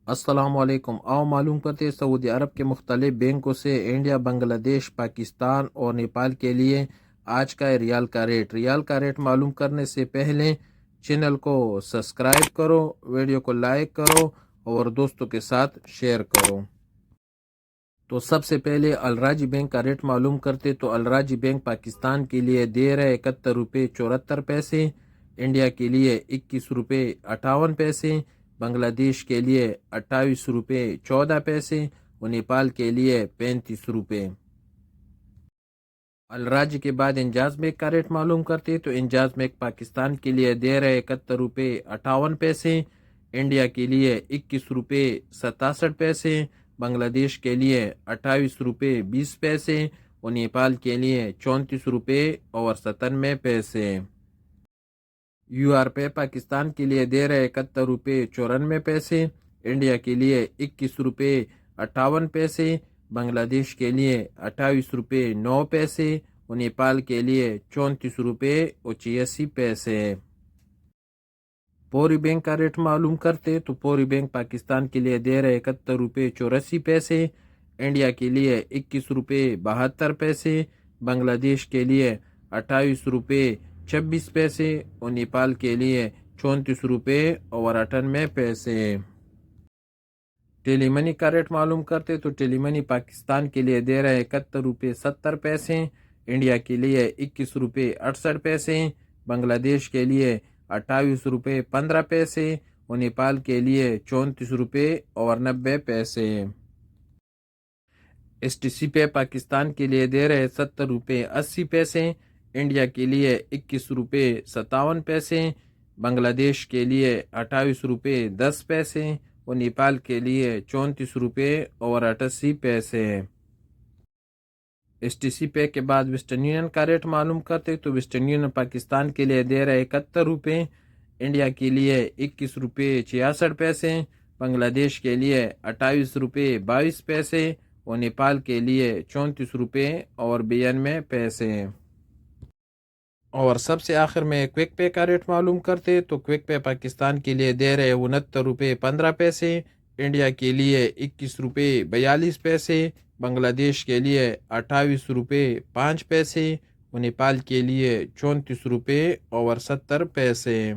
السلام علیکم۔ آؤ معلوم کرتے سعودی عرب کے مختلف بینکوں سے انڈیا، بنگلہ دیش، پاکستان اور نیپال کے لیے آج کا ریال کا ریٹ۔ ریال کا ریٹ معلوم کرنے سے پہلے چینل کو سبسکرائب کرو، ویڈیو کو لائک کرو اور دوستوں کے ساتھ شیئر کرو۔ تو سب سے پہلے الراجی بینک کا ریٹ معلوم کرتے تو الراجی بینک پاکستان کے لیے دے رہے 71 روپے 74 پیسے، انڈیا کے لیے 21 روپے 58 پیسے، بنگلہ دیش کے لیے 28 روپے 14 پیسے اور نیپال کے لیے 35 روپے۔ الراجی کے بعد انجاز بینک کا ریٹ معلوم کرتے تو انجاز بینک پاکستان کے لیے دے رہے 71 روپے 58 پیسے، انڈیا کے لیے 21 روپے 67 پیسے، بنگلہ دیش کے لیے 28 روپے 20 پیسے اور نیپال کے لیے 34 روپے اور 97 پیسے۔ یو آر پے پاکستان کے لیے دے رہے 71 روپے 94 پیسے، انڈیا کے لیے 21 روپے 58 پیسے، بنگلہ دیش کے لیے 28 روپے 9 پیسے اور نیپال کے لیے 34 روپے اور 86 پیسے۔ پوری بینک کا ریٹ معلوم کرتے تو پوری بینک پاکستان کے لیے دے رہے 71 روپے 84 پیسے، انڈیا کے لیے 21 روپے 72 پیسے، بنگلہ دیش کے لیے 28 روپے 26 پیسے اور نیپال کے لیے 34 روپے اور 98 پیسے۔ ٹیلی منی کا ریٹ معلوم کرتے تو ٹیلی منی پاکستان کے لیے دے رہے 71 روپے 70 پیسے، انڈیا کے لیے 21 روپے 68 پیسے، بنگلہ دیش کے لیے 28 روپے 15 پیسے اور نیپال کے لیے 34 روپے اور 90 پیسے۔ ایس ٹی سی پے پاکستان کے لیے دے رہے 70 روپے 80 پیسے، انڈیا کے لیے 21 روپے 57 پیسے، بنگلہ دیش کے لیے 28 روپے 10 پیسے اور نیپال کے لیے 34 روپے اور 88 پیسے۔ ایس ٹی سی پے کے بعد ویسٹرن یونین کا ریٹ معلوم کرتے تو ویسٹرن یونین پاکستان کے لیے دے رہے 71 روپے، انڈیا کے لیے 21 روپے 66 پیسے، بنگلہ دیش کے لیے 28 روپے 22 پیسے اور نیپال کے لیے 34 روپے اور 92 پیسے۔ اور سب سے آخر میں کوئک پے کا ریٹ معلوم کرتے تو کوئک پے پاکستان کے لیے دے رہے 69 روپے 15 پیسے، انڈیا کے لیے 21 روپے 42 پیسے، بنگلہ دیش کے لیے 28 روپے 5 پیسے اور نیپال کے لیے 34 روپے اور 70 پیسے۔